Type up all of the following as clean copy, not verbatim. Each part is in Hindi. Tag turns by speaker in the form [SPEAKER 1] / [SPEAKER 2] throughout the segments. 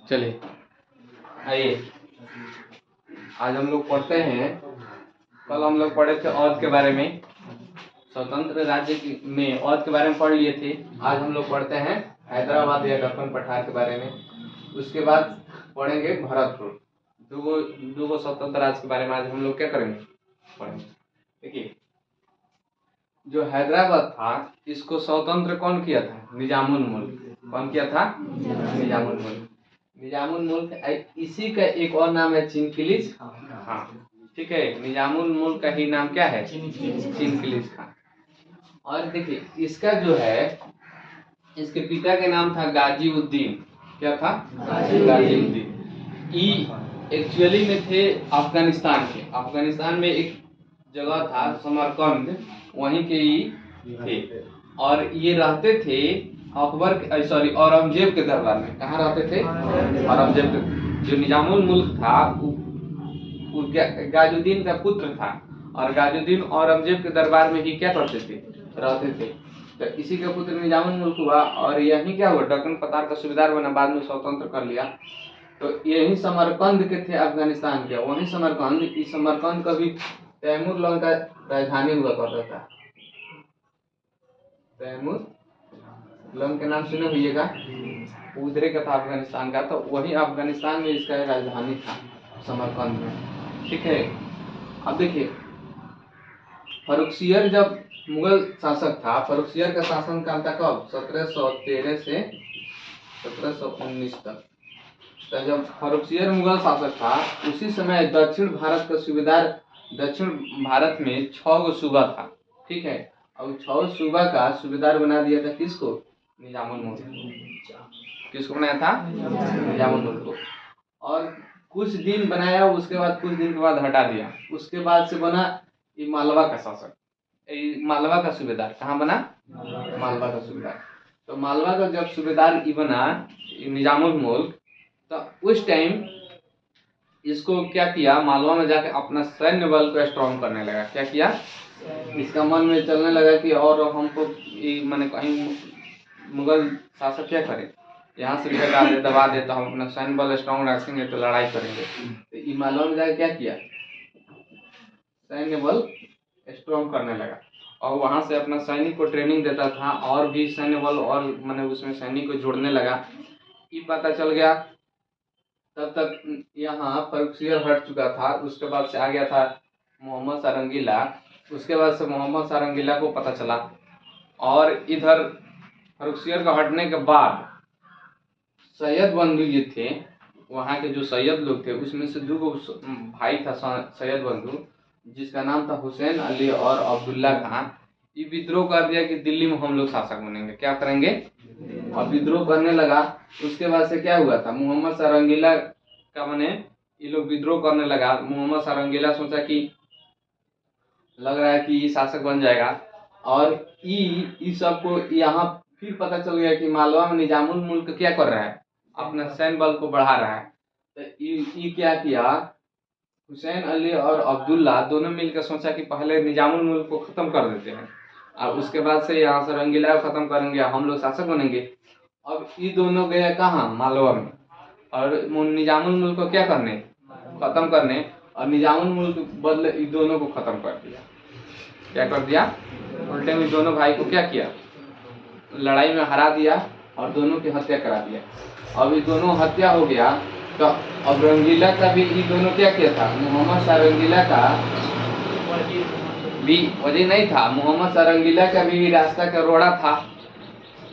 [SPEAKER 1] चलिए आइए, आज हम लोग पढ़ते हैं। कल हम लोग पढ़े थे औध के बारे में, स्वतंत्र राज्य में औध के बारे में पढ़ लिए थे। आज हम लोग पढ़ते हैं हैदराबाद या दक्कन पठार के बारे में। उसके बाद पढ़ेंगे भरतपुर। दो स्वतंत्र राज्य के बारे में आज हम लोग क्या करेंगे, पढ़ेंगे। देखिए, जो हैदराबाद था इसको स्वतंत्र कौन किया था? निजामुल मुल्क। कौन किया था? निजामुल मुल्क। निजामुल मुल्क, इसी का एक और नाम है चिनकिलिज खां। ठीक है, निजामुल मुल्क का ही नाम क्या है? चिनकिलिज खां। और देखिए, इसका जो है, इसके पिता के नाम था गाजीउद्दीन। क्या था? गाजीउद्दीन। एक्चुअली में थे अफगानिस्तान के। अफगानिस्तान में एक जगह था समरकंद, वहीं के ही थे। और ये रहते थे औरंगजेब के दरबार में। कहाँ रहते थे? औरंगजेब के। जो निजामुल मुल्क था वो गाजुद्दीन का पुत्र था, और गाजुद्दीन औरंगजेब के दरबार में ही क्या करते थे? रहते थे। तो इसी का पुत्र निजामुल मुल्क हुआ, और यही क्या हुआ, दक्कन पठार का सूबेदार बना, बाद में स्वतंत्र कर लिया। तो यही समरकंद के थे, अफगानिस्तान के। वही समरकंद, इस समरकंद का भी तैमूर लंग का राजधानी हुआ करता था। तैमूर लंग के नाम सुने होइएगा, उधरे का था अफगानिस्तान का। तो वही अफगानिस्तान में इसका राजधानी था, समरकंद में। ठीक है। अब देखिए, फर्रुखसियर जब मुगल शासक था, फर्रुखसियर का शासन काल था कब? 1713 से 1719 तक। तो जब फर्रुखसियर मुगल शासक था, उसी समय दक्षिण भारत का सूबेदार, दक्षिण भारत में 6 गो सूबा था। ठीक है। और 6 सूबा का सूबेदार बना दिया था किसको? निजामुल मुल्क। किसको बनाया था? निजामुल मुल्क को। और कुछ दिन बनाया, उसके बाद कुछ दिन के बाद हटा दिया। उसके बाद से बना ये मालवा का शासक, मालवा का सूबेदार। कहाँ बना? मालवा का सूबेदार। तो मालवा का जब सूबेदार ये बना निजामुल मुल्क, तो उस टाइम इसको क्या किया, मालवा में जाके अपना सैन्य बल को स्ट्रॉन्ग करने लगा। क्या किया? इसका मन में चलने लगा कि और हमको माने कहीं मुगल शासक क्या करे, यहाँ से दबा दे तो हम अपना सैन्य बल स्ट्रॉन्ग रखेंगे तो लड़ाई करेंगे। तो ये मालवा में जाके क्या किया, सैन्य बल स्ट्रॉन्ग करने लगा, और वहां से अपना सैनिक को ट्रेनिंग देता था, और भी सैन्य बल और माने उसमें सैनिक को जोड़ने लगा। ये पता चल गया। तब तक यहाँ फर्रुखसियर हट चुका था। उसके बाद से आ गया था मोहम्मद सारंगीला। उसके बाद से मोहम्मद सारंगीला को पता चला, और इधर फर्रुखसियर का हटने के बाद सैयद बंधु जी थे, वहाँ के जो सैयद लोग थे, उसमें से 2 भाई था सैयद बंधु, जिसका नाम था हुसैन अली और अब्दुल्ला खान। ये विद्रोह कर दिया कि दिल्ली में हम लोग शासक बनेंगे। क्या करेंगे? और विद्रोह करने लगा। उसके बाद से क्या हुआ था, मोहम्मद सारंगीला का माने ये लोग विद्रोह करने लगा। मोहम्मद सारंगीला सोचा कि लग रहा है कि ये शासक बन जाएगा, और इस सबको यहाँ फिर पता चल गया कि मालवा में निजामुल मुल्क क्या कर रहा है, अपना सैन्य बल को बढ़ा रहा है। तो ये क्या किया, हुसैन अली और अब्दुल्ला दोनों मिलकर सोचा कि पहले निजामुल मुल्क को खत्म कर देते हैं, और उसके बाद से यहाँ सारंगीला को खत्म करेंगे, हम लोग शासक बनेंगे। अब ये दोनों गए कहाँ? मालवा में। और निजामुल मुल्क को क्या करने? खत्म करने। और निजामुल मुल्क बदले इन दोनों को खत्म कर दिया। क्या कर दिया? उल्टे में दोनों भाई को क्या किया, लड़ाई में हरा दिया, और दोनों की हत्या करा दिया। अब ये दोनों हत्या हो गया, तो अब रंगीला का भी ये दोनों क्या किया था, मोहम्मद सारंगीला का भी वजह नहीं था, मोहम्मद सारंगीला का भी रास्ता का रोड़ा था।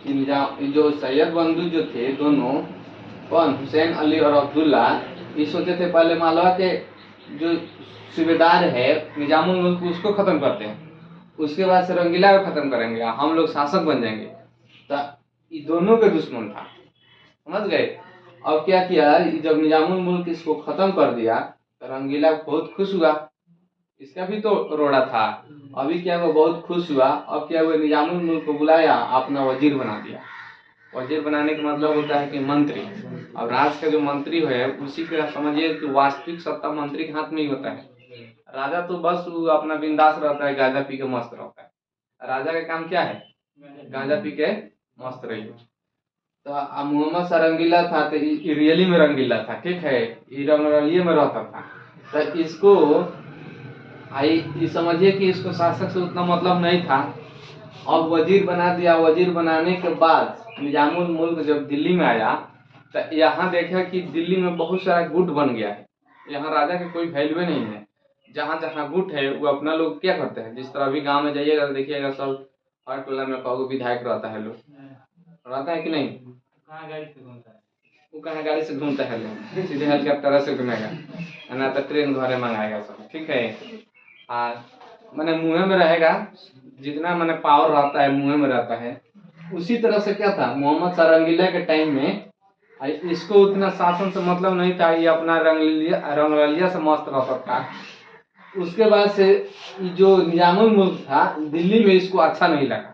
[SPEAKER 1] जो सैयद बंधु जो थे दोनों, कौन, हुसैन अली और अब्दुल्ला, ये सोचे थे पहले मालवा के जो सूबेदार है निजामुल मुल्क, उसको खत्म करते हैं, उसके बाद से रंगीला को खत्म करेंगे, हम लोग शासक बन जाएंगे। तो ये दोनों के दुश्मन था, समझ गए। अब क्या किया, जब निजामुल मुल्क इसको खत्म कर दिया तो रंगीला बहुत खुश हुआ, इसका भी तो रोड़ा था। अभी क्या हुआ, बहुत खुश हुआ। अब क्या हुआ, निजामुल मुल्क को बुलाया, अपना वजीर बना दिया। वजीर बनाने का मतलब होता है कि मंत्री। अब राज का जो मंत्री है, उसी का समझिए कि वास्तविक सत्ता मंत्री के हाथ में ही होता है। राजा तो बस वो अपना बिंदास रहता है, गांजा पी के मस्त रहता है। राजा का काम क्या है? गांजा पी के मस्त रहिए। तो मोहम्मद सा रंगीला था, तो ये रियली में रंगीला था, ठीक है, ये रंगरलिये में रहता था। तो इसको ये समझिए कि इसको शासक से उतना मतलब नहीं था। अब वजीर बना दिया। वजीर बनाने के बाद निजामुल मुल्क जब दिल्ली में आया, तो यहाँ देखा कि दिल्ली में बहुत सारा गुट बन गया है। यहाँ राजा की कोई वैल्यू नहीं है। जहाँ जहाँ गुट है वो अपना लोग क्या करते हैं, जिस तरह अभी गांव में जाइएगा तो देखिएगा सब हर टोला में कहो विधायक रहता है, लोग रहता है कि नहीं। कहाँ गाड़ी से घूमता है वो, कहाँ गाड़ी से घूमता है, लोग सीधे हेलीकॉप्टर से घूमेगा, ना तो ट्रेन घरे मंगाएगा सब, ठीक है। मैंने मुँह में रहेगा, जितना मैंने पावर रहता है मुँह में रहता है। उसी तरह से क्या था, मोहम्मद सारंगीला के टाइम में इसको उतना शासन से मतलब नहीं था, ये अपना रंगरलिया से मस्त रहता था। उसके बाद से जो निजामुल मुल्क था दिल्ली में, इसको अच्छा नहीं लगा।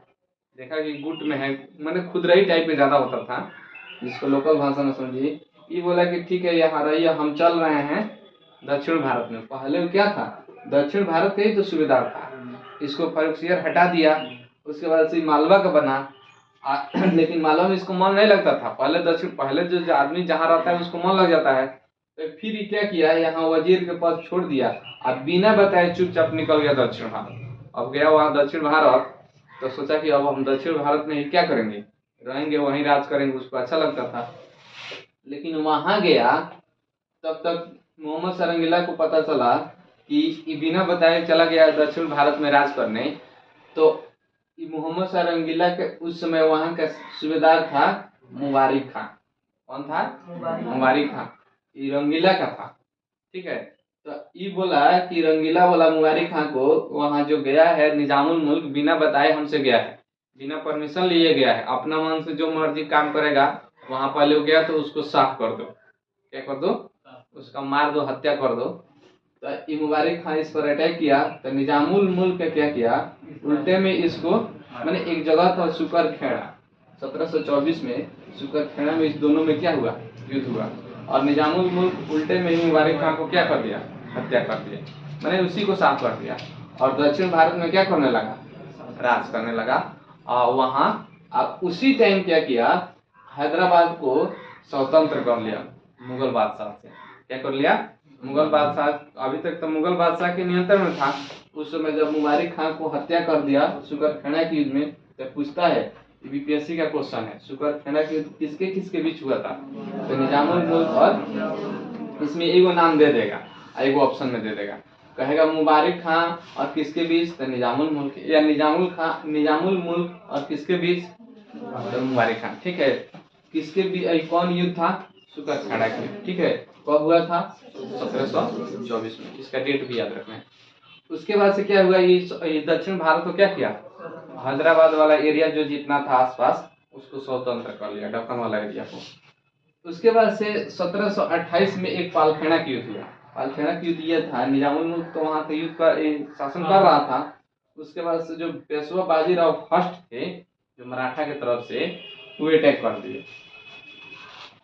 [SPEAKER 1] देखा कि गुट में है, मैंने खुदराई टाइप में ज्यादा होता था, जिसको लोकल भाषा में समझिए। ये बोला कि ठीक है यहाँ रहिए, हम चल रहे हैं दक्षिण भारत में। पहले क्या था, दक्षिण भारत का ही तो सूबेदार था। इसको फर्रुखसियर हटा दिया, उसके बाद से मालवा का बना। लेकिन मालवा में इसको मन नहीं लगता था। पहले जो आदमी जहाँ रहता है उसको मन लग जाता है। तो फिर ये क्या किया, यहाँ वजीर के पद छोड़ दिया, अब बिना बताए चुपचाप निकल गया दक्षिण भारत। अब गया वहाँ दक्षिण भारत, तो सोचा कि अब हम दक्षिण भारत में ही क्या करेंगे, रहेंगे वहीं राज करेंगे, उसको अच्छा लगता था। लेकिन वहां गया तब तक मोहम्मद सारंगीला को पता चला कि ये बिना बताए चला गया दक्षिण भारत में राज करने। तो मोहम्मद सारंगीला के उस समय वहां का सूबेदार था मुबारिक खान। कौन था, मुबारिक खान। ये रंगीला का था, ठीक है। तो ये बोला कि रंगीला बोला मुबारिक खान को, वहां जो गया है निजामुल मुल्क बिना बताए हमसे गया है, बिना परमिशन लिए गया है, अपना मन से जो मर्जी काम करेगा। वहां पहले हो गया तो उसको साफ कर दो, क्या कर दो, उसका मार दो, हत्या कर दो। तो ये मुबारिक खान इस पर अटैक किया। तो निजामुल मुल्क ने क्या किया, उल्टे में इसको, मैंने एक जगह था सुकर खेड़ा, 1724 में सुकर खेड़ा में इस दोनों में क्या हुआ, युद्ध हुआ। और निजामुल मुल्क उल्टे में ही मुबारिक खान को क्या कर दिया, हत्या कर दिया, मैंने उसी को साफ कर दिया। और दक्षिण भारत में क्या करने लगा, राज करने लगा। और वहाँ अब उसी टाइम क्या किया, हैदराबाद को स्वतंत्र कर लिया मुगल बादशाह से। क्या कर लिया, मुगल बादशाह। अभी तक तो मुगल बादशाह के नियंत्रण में था। उस समय जब मुबारिक खान को हत्या कर दिया सुकर खेड़ा के युद्ध में, तो पूछता है, बीपीएससी का क्वेश्चन है, सुकर खेड़ा के युद्ध किसके किसके बीच हुआ था, तो निजामुल मुल्क और, इसमें एगो नाम दे देगा, एगो ऑप्शन में दे देगा, कहेगा मुबारिक खान और किसके बीच, तो निजामुल मुल्क, या निजामुल मुल्क और किसके बीच, तो मुबारिक खान, ठीक है। किसके बीच, कौन युद्ध था, सुकर खेड़ा के, ठीक है। कब हुआ था, 1724 में, इसका डेट भी याद रखना है। उसके बाद से क्या हुआ, ये दक्षिण भारत को क्या किया, हैदराबाद वाला एरिया जो जितना था आसपास उसको स्वतंत्र कर लिया, दक्कन वाला एरिया को। उसके बाद से 1728 में एक पालखेड़ा की युद्ध हुआ। पालखेड़ा की युद्ध ये था, निजामुल मुल्क तो वहां पे युद्ध पर शासन कर रहा था। उसके बाद से जो पेशवा बाजीराव फर्स्ट थे, जो मराठा की तरफ से, वो अटैक कर दिए।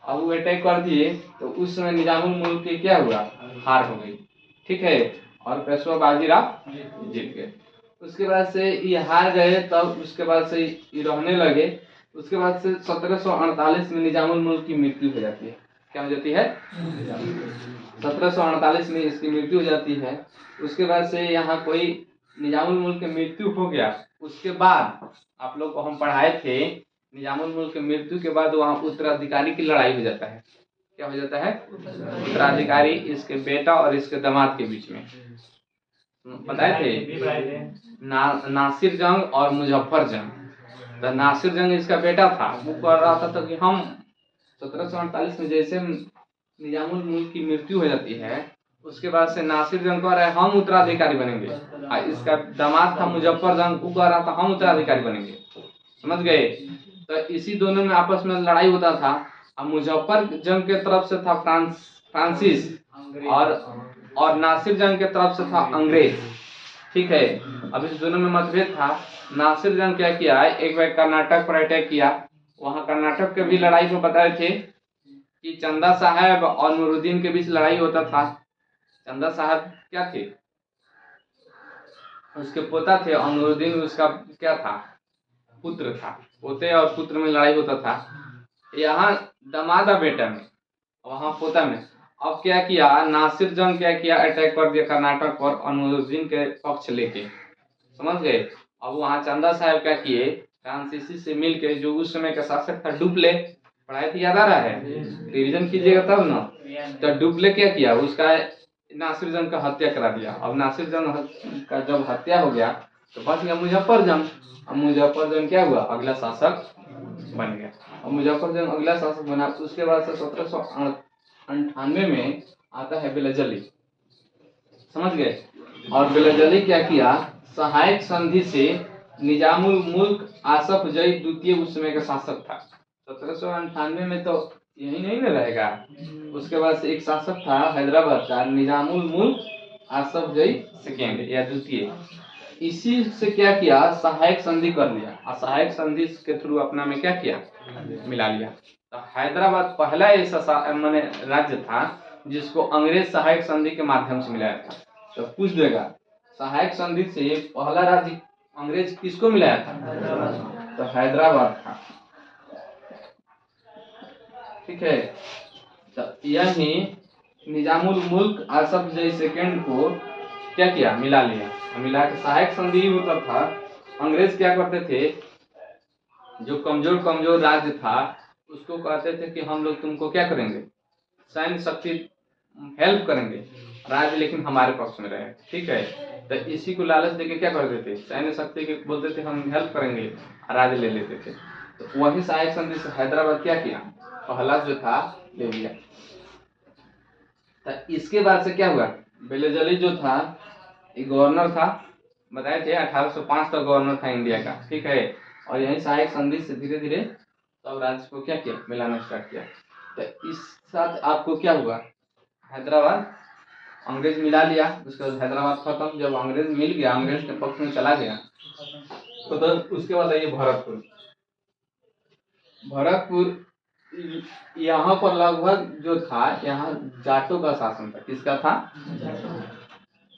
[SPEAKER 1] अब वो अटैक कर दिए तो उस समय निजामुल मुल्क की क्या हुआ, हार हो गई, ठीक है। और पेशवा बाजीराव जीत गए। उसके बाद से ये हार गए, तब उसके बाद से ये रहने लगे। उसके बाद से 1748 में निजामुल मुल्क की मृत्यु हो जाती है। क्या हो जाती है, 1748 में इसकी मृत्यु हो जाती है। उसके बाद से यहाँ कोई, निजामुल मुल्क की मृत्यु हो गया, उसके बाद आप लोग को हम पढ़ाए थे, निजामुल मुल्क की मृत्यु के बाद वहाँ उत्तराधिकारी की लड़ाई हो जाता है। क्या हो जाता है, उत्तराधिकारी, इसके बेटा और इसके दामाद के बीच में। बताए थे नासिर जंग और मुजफ्फर जंग। तो नासिर जंग इसका बेटा था, वो कह रहा था कि हम 1748 में जैसे निजामुल मुल्क की मृत्यु हो जाती है, उसके बाद से नासिर जंग कह रहा है हम उत्तराधिकारी बनेंगे, और इसका दामाद था मुजफ्फर जंग, वो कह रहा था हम उत्तराधिकारी बनेंगे। समझ गए। तो इसी दोनों में आपस में लड़ाई होता था। अब मुजफ्फर जंग के तरफ से था फ्रांसिस, और नासिर जंग के तरफ से था अंग्रेज, ठीक है। अब इस दोनों में मतभेद था। नासिर जंग क्या किया, एक बार कर्नाटक पर अटैक किया। वहां कर्नाटक के भी लड़ाई में बताए थे कि चंदा साहब और नूरुद्दीन के बीच लड़ाई होता था। चंदा साहब क्या थे, उसके पोता थे, और नूरुद्दीन उसका क्या था, पुत्र था। पोते और पुत्र में लड़ाई होता था। यहाँ दामादा बेटा में, वहाँ पोता में। अब क्या किया, नासिर जंग क्या किया, अटैक कर दिया कर्नाटक पर अनुद्दीन के पक्ष लेके, समझ गए। अब वहाँ चंदा साहब क्या किए, फ्रांसीसी से मिलके, जो उस समय का शासक था डुप्ले, पढ़ाई तो याद आ रहा है, रिवीजन कीजिएगा तब ना। तो डुप्ले क्या किया, उसका नासिर जंग का हत्या करा दिया। अब नासिर जंग का जब हत्या हो गया तो बच गया मुजफ्फर जंग। अब मुजफ्फर जंग क्या हुआ, अगला शासक बन गया। और मुजफ्फर जंग अगला शासक बना। उसके बाद से 1798 में आता है बेलजली, समझ गए। और बेलजली क्या किया, सहायक संधि से निजामुल मुल्क आसफ जई द्वितीय उस समय का शासक था। 1798 में तो यही नहीं ना रहेगा। उसके बाद से एक शासक था हैदराबाद का, निजामुल मुल्क आसफ जई सेकेंड या द्वितीय। इसी से क्या किया, सहायक संधि कर लिया, और सहायक संधि के थ्रू अपना में क्या किया, मिला लिया। तो हैदराबाद पहला ऐसा माने राज्य था जिसको अंग्रेज सहायक संधि के माध्यम से मिलाया था। तो पूछ देगा, सहायक संधि से पहला राज्य अंग्रेज किसको मिलाया था, तो हैदराबाद था, ठीक है। तो यही निजामुल मुल्क आसफ जई सेकेंड को क्या किया, मिला लिया। मिला के सहायक संधि होता था। अंग्रेज क्या करते थे, जो कमजोर कमजोर राज्य था उसको कहते थे कि हम लोग तुमको क्या करेंगे, सैन्य शक्ति हेल्प करेंगे, राज्य लेकिन हमारे पक्ष में रहे, ठीक है। तो इसी को लालच देके क्या करते थे, सैन्य शक्ति के बोलते थे हम हेल्प करेंगे, राज्य ले लेते थे। तो वही सहायक संधि से हैदराबाद क्या किया, पहला जो था ले लिया। तो इसके बाद से क्या हुआ, बेलजली जो था ये गवर्नर था, बताए थे 1805 तक गवर्नर था इंडिया का, ठीक है। और यही सहायक संधि से धीरे धीरे सब राज्य को क्या किया, मिलाना स्टार्ट किया। तो इस साथ आपको क्या हुआ, हैदराबाद अंग्रेज मिला लिया, उसके बाद हैदराबाद खत्म। जब अंग्रेज मिल गया, अंग्रेज के पक्ष में चला गया, तो उसके बाद आइए भरतपुर। भरतपुर यहाँ पर लगभग जो था, यहाँ जाटों का शासन था। किसका था,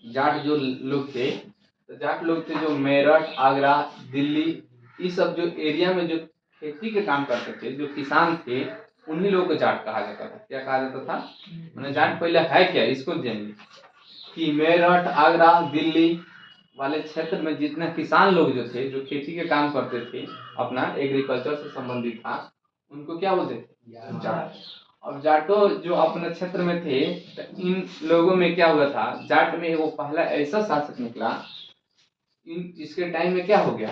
[SPEAKER 1] जाट जो लोग थे। तो जाट लोग थे जो मेरठ, आगरा, दिल्ली, ये सब जो एरिया में जो खेती के काम करते थे, जो किसान थे, उन्हीं लोगों को जाट कहा जाता था। क्या कहा जाता था, मैंने जाट पहले है क्या, इसको जानिए कि मेरठ, आगरा, दिल्ली वाले क्षेत्र में जितने किसान लोग जो थे, जो खेती के काम करते थे, अपना एग्रीकल्चर से संबंधित था, उनको क्या बोलते थे, जाट। अब जाटो जो अपने क्षेत्र में थे, तो इन लोगों में क्या हुआ था, जाट में वो पहला ऐसा शासक निकला, इसके टाइम में क्या हो गया,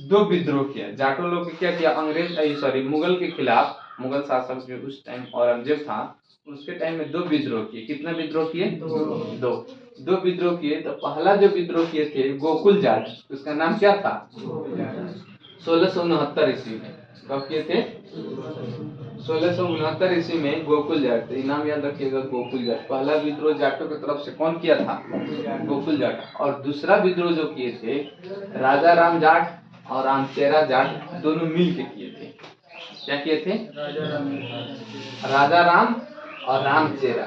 [SPEAKER 1] दो विद्रोह किया जाटो लोग ने। क्या किया, अंग्रेज सॉरी मुगल के खिलाफ, मुगल शासक जो उस टाइम औरंगजेब था, उसके टाइम में दो विद्रोह किए। कितना विद्रोह किए, दो दो विद्रोह किए। तो पहला जो विद्रोह किए थे गोकुल जाट, उसका नाम क्या था, 1669 ईस्वी में। कब किए थे, 1669 ईस्वी में गोकुल जाट। नाम याद रखिएगा, गोकुल जाट। पहला विद्रोह जाटों की तरफ से कौन किया था, गोकुल जाट। और दूसरा विद्रोह जो किए थे राजा राम जाट और रामचेरा जाट, दोनों मिल के किए थे। क्या किए थे, राजा राम और रामचेरा।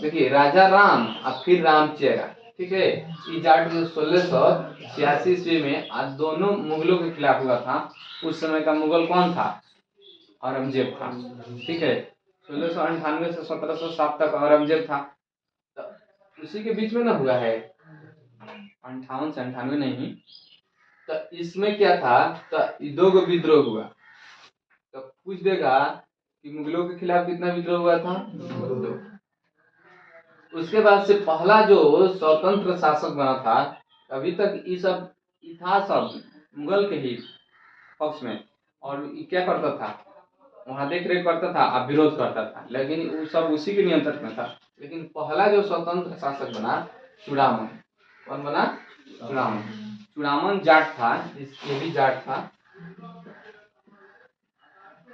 [SPEAKER 1] देखिए राजा राम और फिर रामचेरा, ठीक है। ये जाट जो 1686 ईस्वी में आज दोनों मुगलों के खिलाफ हुआ था। उस समय का मुगल कौन था, औरंगजेब था, ठीक है। 1698 से 1707 तक औरंगजेब था। तो उसी के बीच में ना हुआ है, 58 से 98 नहीं। तो इसमें क्या था, तो दो गो विद्रोह हुआ। तो पूछ देगा कि मुगलों के खिलाफ कितना विद्रोह हुआ था, दो। उसके बाद से पहला जो स्वतंत्र शासक बना था, अभी तक ये सब था सब मुगल के ही पक्ष में, और ये क्या करता था, वहां देख रेख करता था और विरोध करता था, लेकिन वो सब उसी के नियंत्रण में था। लेकिन पहला जो स्वतंत्र शासक बना चूड़ामन, कौन बना, चूड़ामन। चूड़ामन जाट था, ये भी जाट था।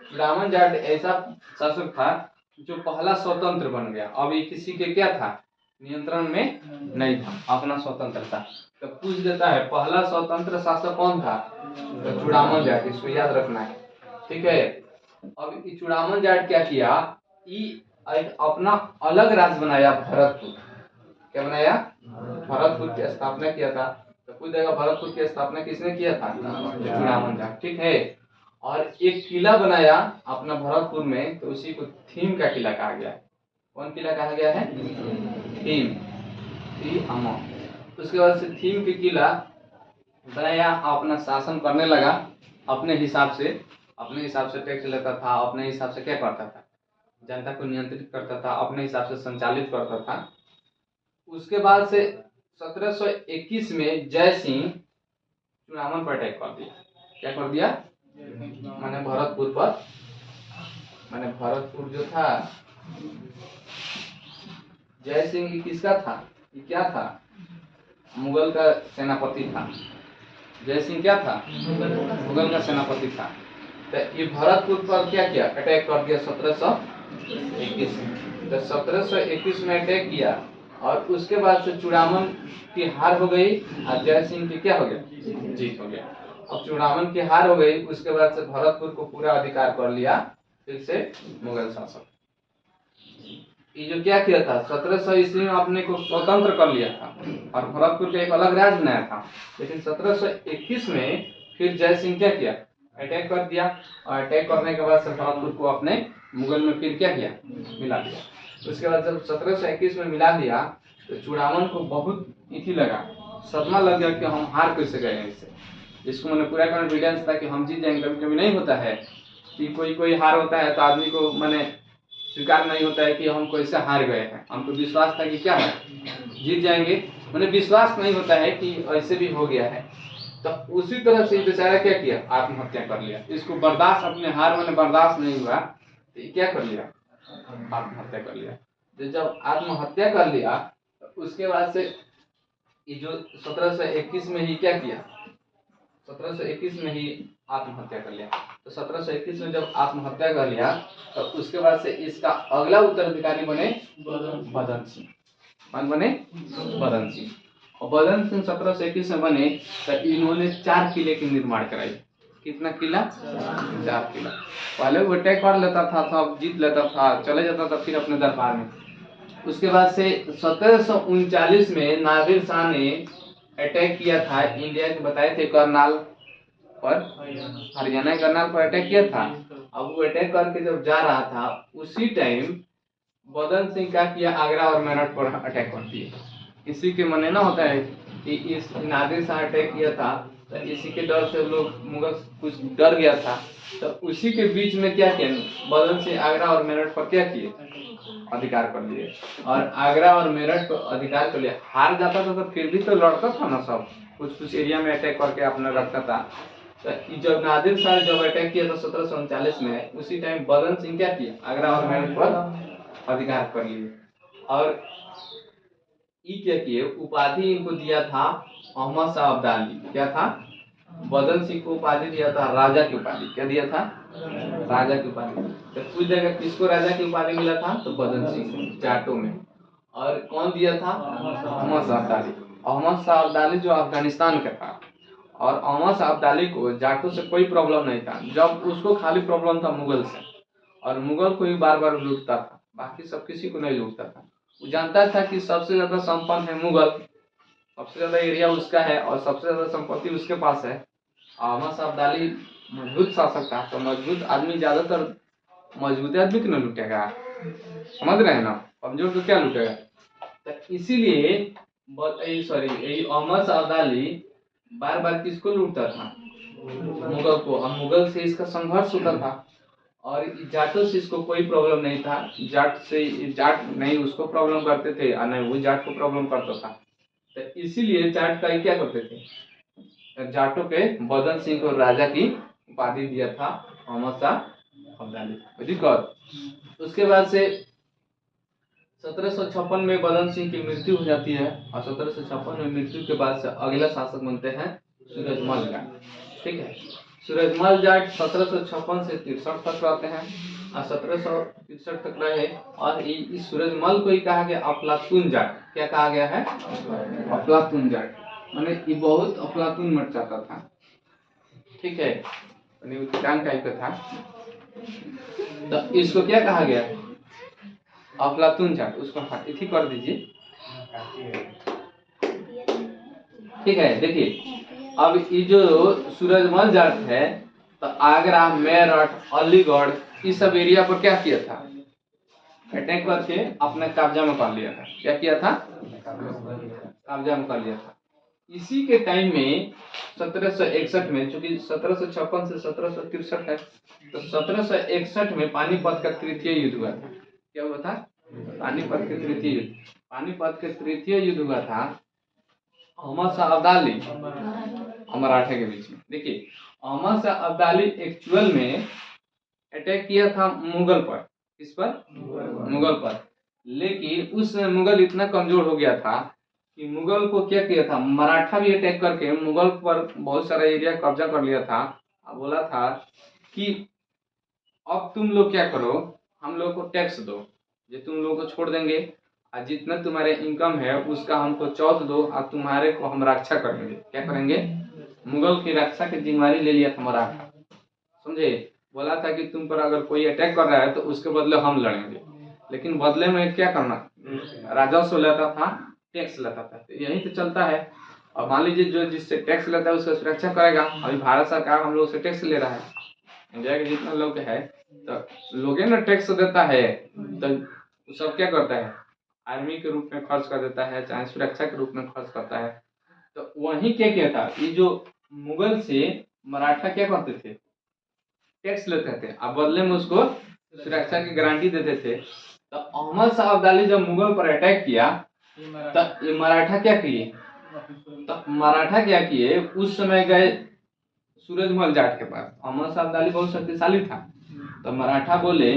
[SPEAKER 1] चूड़ामन जाट ऐसा शासक था जो पहला स्वतंत्र बन गया। अब ये किसी के क्या था, नियंत्रण में नहीं था, अपना स्वतंत्र था। तो पूछ देता है पहला स्वतंत्र शासक कौन था, तो चूड़ामन जाट, इसको याद रखना है, ठीक है। अब ये चूड़ामन जाट क्या किया, एक अपना अलग राज्य बनाया, भरतपुर। क्या बनाया, भरतपुर की स्थापना किया था। तो पूछ देगा भरतपुर की स्थापना किसने किया था, चूड़ामन जाट, ठीक है। और एक किला बनाया अपना भरतपुर में, तो उसी को थीम का किला कहा गया है। कौन किला कहा गया है? थीम, उसके बाद से थीम के किला बनाया, अपना शासन करने लगा अपने हिसाब से टैक्स लेता था, अपने हिसाब से क्या करता था, जनता को नियंत्रित करता था, अपने हिसाब से संचालित करता था। उसके बाद से 1721 में जय सिंह चुनावन पर अटैक कर दिया। क्या कर दिया? मैंने भरतपुर पर, मैंने भरतपुर जो था, जय सिंह ये किसका था? ये क्या था? मुगल का सेनापति था। जय सिंह क्या था? मुगल का सेनापति था। तो ये भरतपुर पर क्या किया? अटैक कर दिया 1721 में। तो 1721 में अटैक किया और उसके बाद से चूड़ामन की हार हो गई और जय सिंह की क्या हो गया? जीत हो गया। अब चूड़ामन की हार हो गई, उसके बाद से भरतपुर को पूरा अधिकार कर लिया फिर से मुगल शासक। ये जो क्या किया था, 1700 ईस्वी में अपने को स्वतंत्र कर लिया था और भरतपुर का एक अलग राज्य बनाया था। लेकिन 1721 में फिर जय सिंह क्या किया? अटैक कर दिया और अटैक करने के बाद से भरतपुर को अपने मुगल में फिर क्या किया? मिला दिया। उसके बाद जब 1721 में मिला दिया तो चूड़ामन को बहुत इथी लगा, सदमा लग गया कि हम हार कैसे गए हैं इससे। इसको मैंने पूरा कॉन्फिडेंस था कि हम जीत जाएंगे। कभी कभी नहीं होता है कि कोई हार होता है तो आदमी को मैंने स्वीकार नहीं होता है कि हम कैसे हार गए हैं। हमको विश्वास था कि क्या है, जीत जाएंगे, मैंने विश्वास नहीं होता है कि ऐसे भी हो गया है। तो उसी तरह से बेचारा क्या किया? आत्महत्या कर लिया। इसको बर्दाश्त, अपने हार मैंने बर्दाश्त नहीं हुआ तो क्या कर लिया? आत्महत्या कर लिया। तो जब आत्महत्या कर लिया तो उसके बाद से ये जो 1721 में ही क्या किया? 1721 में ही आत्महत्या कर लिया। तो 1721 में जब आत्महत्या कर लिया तो उसके बाद से इसका अगला उत्तराधिकारी बने बदन सिंह। कौन बने? बदन सिंह। और बदन सिंह 1721 में बने तो इन्होंने 4 किले के निर्माण कराई। कितना किला? 4 किला। पहले वो अटैक कर लेता था, सब जीत लेता था, चले जाता था फिर अपने दरबार में। उसके बाद से 1739 में नादिर शाह ने अटैक किया था इंडिया के, बताए थे, करनाल पर, हरियाणा के करनाल पर अटैक किया था। अब वो अटैक करके जब जा रहा था उसी टाइम बदन सिंह क्या किया? आगरा और मेरठ पर अटैक कर दिया। इसी के मने ना होता है कि इस नादिर शाह अटैक किया था तो इसी के डर से लोग मुगल कुछ डर गया था। तो उसी के बीच में क्या किया? बदन सिंह आगरा और मेरठ पर क्या किए? अधिकार कर लिए। और आगरा और मेरठ पर अधिकार कर लिया। हार जाता था तो फिर भी तो लड़ता था ना, सब कुछ एरिया में अटैक करके अपना रखता था। तो जब नादिर शाह जब अटैक किया था 1739 में, उसी टाइम बदन सिंह क्या किया? आगरा और मेरठ पर अधिकार कर लिए। और ये क्या किए? उपाधि इनको दिया था अहमद शाह अब्दाली। क्या था? बदन सिंह को उपाधि दिया था राजा की उपाधि। क्या दिया था? राजा की उपाधि। तो कुछ जगह किसको राजा की उपाधि मिला था? तो बदन सिंह को, जाटों में। और कौन दिया था? अहमद शाह अब्दाली। अहमद शाह अब्दाली जो अफगानिस्तान का था। और अहमद शाह अब्दाली को जाटों से कोई प्रॉब्लम नहीं था, जब उसको खाली प्रॉब्लम था मुगल से, और मुगल को ही बार बार लूटता था, बाकी सब किसी को नहीं लूटता था। वो जानता था कि सबसे ज्यादा संपन्न है मुगल, सबसे ज्यादा एरिया उसका है और सबसे ज्यादा संपत्ति उसके पास है। अहमद शाह अब्दाली मजबूत शासक था, तो मजबूत आदमी ज्यादातर मजबूत आदमी क्यों लूटेगा? समझ रहे हैं ना? कमजोर तो क्या लूटेगा? तो इसीलिए अहमद शाह अब्दाली बार बार किसको लूटता था? मुगल को। और मुगल से इसका संघर्ष होता था और जाटों से इसको कोई प्रॉब्लम नहीं था। जाट नहीं उसको प्रॉब्लम करते थे और नहीं वो जाट को प्रॉब्लम करता था। तो इसीलिए जाट का क्या करते थे? जाटों के बदन सिंह को राजा की उपाधि दिया था अहमद शाह अब्दाली। उसके बाद से 1756 में बदन सिंह की मृत्यु हो जाती है और 1756 में मृत्यु के बाद से अगला शासक बनते हैं सूरजमल जाट। ठीक है, सूरजमल जाट 1756 से 63 तक रहते हैं और 1763 तक रहे। और इस सूरजमल को ही कहा गया अफलातून जाट। क्या कहा गया है? अफलातून जाट। माने ये बहुत अफलातून मच जाता था। ठीक है, टाइप का था। तो इसको क्या कहा गया? अफलातून जाट। उसको इथी कर दीजिए। ठीक है, देखिए अब ये जो सूरजमल जाट है तो आगरा, मेरठ, अलीगढ़ इस सब एरिया पर क्या किया था, अटैक करके अपने कब्जा में कर लिया था। क्या किया था, कब्जा में कर लिया था। इसी के टाइम में 1761 में, चूंकि 1756 से 1763 है, तो 1761 में पानीपत का तृतीय युद्ध हुआ था। क्या हुआ था, पानीपत के तृतीय युद्ध। पानीपत के तृतीय युद्ध हुआ था अहमद शाह अब्दाली और मराठा के बीच में। देखिए, अहमद शाह अब्दाली एक्चुअल में अटैक किया था मुगल पर। किस पर, मुगल पर। लेकिन उस समय मुगल इतना कमजोर हो गया था कि मुगल को क्या किया था, मराठा भी अटैक करके मुगल पर बहुत सारा एरिया कब्जा कर लिया था। अब बोला था कि अब तुम लोग क्या करो, हम लोग को टैक्स दो, ये तुम लोग को छोड़ देंगे और जितना तुम्हारे इनकम है उसका हमको चौथ दो और तुम्हारे को हम रक्षा करेंगे। क्या करेंगे, मुगल की रक्षा की जिम्मेदारी ले लिया था मराठा। समझे, बोला था कि तुम पर अगर कोई अटैक कर रहा है तो उसके बदले हम लड़ेंगे, लेकिन बदले में क्या करना, राजस्व लेता था, टैक्स लेता था। तो यही तो चलता है। अब मान लीजिए जो जिससे टैक्स लेता है उसका सुरक्षा करेगा। अभी भारत सरकार हम लोग से टैक्स ले रहा है, इंडिया के जितना लोग है तो लोग ना टैक्स देता है, तो सब क्या करता है, आर्मी के रूप में खर्च कर देता है, चाहे सुरक्षा के रूप में खर्च करता है। तो वही क्या किया था, ये जो मुगल से मराठा क्या करते थे, टैक्स लेते थे, अब बदले में उसको सुरक्षा की गारंटी देते थे। तो अहमद शाह अब्दाली जब मुगल पर अटैक किया तो ये मराठा क्या किए, तो मराठा क्या किए, उस समय गए सूरजमल जाट के पास। अहमद शाह अब्दाली बहुत शक्तिशाली था, तो मराठा बोले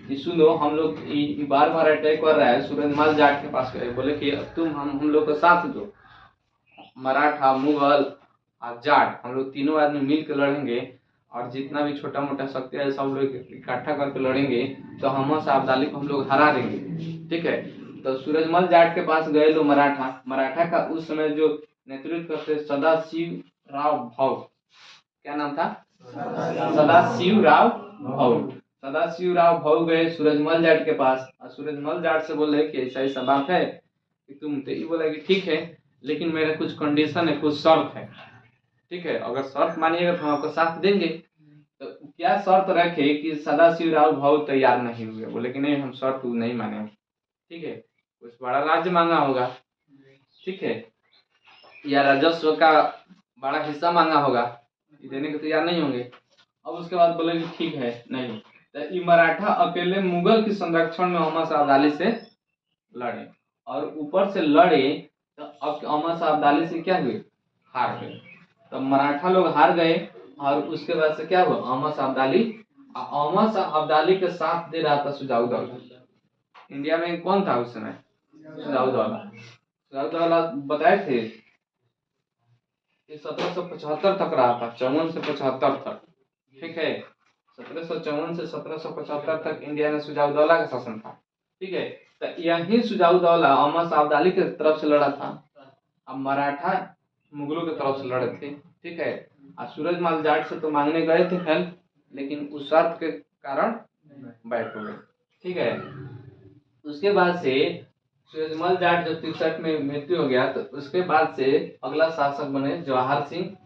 [SPEAKER 1] कि सुनो, हम लोग बार बार अटैक कर रहा है। सूरजमल जाट के पास गए, बोले कि तुम हम लोग का साथ दो, मराठा, मुगल और जाट हम लोग तीनों आदमी मिल के लड़ेंगे और जितना भी छोटा मोटा शक्ति है सब लोग इकट्ठा करके लड़ेंगे तो अहमद शाह अब्दाली को हम लोग हरा देंगे। ठीक है, तो सूरजमल जाट के पास गए लोग मराठा। मराठा का उस समय जो नेतृत्व करते सदाशिव राव भाऊ, क्या नाम था, सदाशिव राव भाऊ। सदाशिव राव भाऊ गए सूरजमल जाट के पास और सूरजमल जाट से बोले कि ऐसा ऐसा बात है कि तुम, तो ये बोला कि ठीक है, लेकिन मेरा कुछ कंडीशन है, कुछ शर्त है। ठीक है, अगर शर्त मानिएगा तो हम आपका साथ देंगे। तो क्या शर्त रखे कि सदाशिव राव भाऊ तैयार नहीं हुए, बोले कि नहीं हम शर्त नहीं माने। ठीक है, कुछ बड़ा राज्य मांगा होगा, ठीक है, या राजस्व का बड़ा हिस्सा मांगा होगा, देने के तैयार नहीं होंगे। अब उसके बाद बोले कि ठीक है, नहीं। तो ये मराठा अकेले मुगल के संरक्षण में अहमद शाह अब्दाली से लड़े और ऊपर से लड़े तो अब अहमद शाह अब्दाली से क्या हुए, हार गए। तो मराठा लोग हार गए और उसके बाद से क्या हुआ, अहमद शाह अब्दाली के साथ दे रहा था सुजाउद्दौला। इंडिया में कौन था उस समय, सुजाउद्दौला। सुजाउद्दौला बताए थे 1775 तक रहा था, 54 से 75 तक। ठीक है, 1754 से 1775 तक इंडिया में सुजाउद्दौला का शासन था। ठीक है, तो यही सुजाउद्दौला अहमद शाह अब्दाली की तरफ से लड़ा था। अब मराठा मुगलों की तरफ से लड़े थे। ठीक है, और सूरजमल जाट से तो मांगने गए थे हेल्प, लेकिन उस शर्त के कारण बैठ हो गए। ठीक है, उसके बाद से सूरजमल जाट जब 63 में मृत्यु हो गया तो उसके बाद से अगला शासक बने जवाहर सिंह।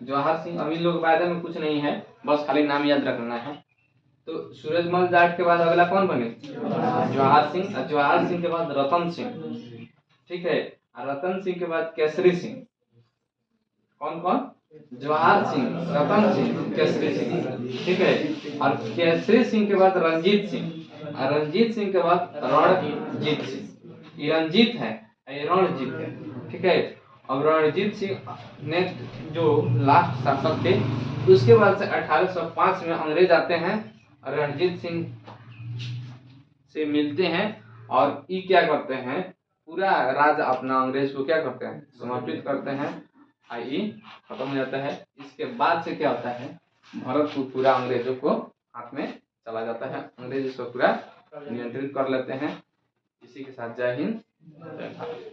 [SPEAKER 1] जवाहर सिंह, अभी लोग बारे में कुछ नहीं है, बस खाली नाम याद रखना है। तो सूरजमल जाट के बाद अगला कौन बने, जवाहर सिंह। जवाहर सिंह के बाद रतन सिंह। ठीक है, रतन सिंह के बाद केसरी सिंह। कौन कौन, जवाहर सिंह, रतन सिंह, केसरी सिंह। ठीक है, और केसरी सिंह के बाद रंजीत सिंह, और रंजीत सिंह के बाद रणजीत सिंह। ये रंजीत है, ये रणजीत है। ठीक है, अब रणजीत सिंह ने जो लास्ट शासक थे, उसके बाद से 1805 में अंग्रेज आते हैं और रणजीत सिंह से मिलते हैं और ये क्या करते हैं, पूरा राज अपना अंग्रेज को क्या करते हैं, समर्पित करते हैं। आई खत्म हो जाता है। इसके बाद से क्या होता है, भरतपुर पूरा अंग्रेजों को हाथ में चला जाता है, अंग्रेज इसको पूरा नियंत्रित कर लेते हैं। इसी के साथ जय हिंद, जय भारत।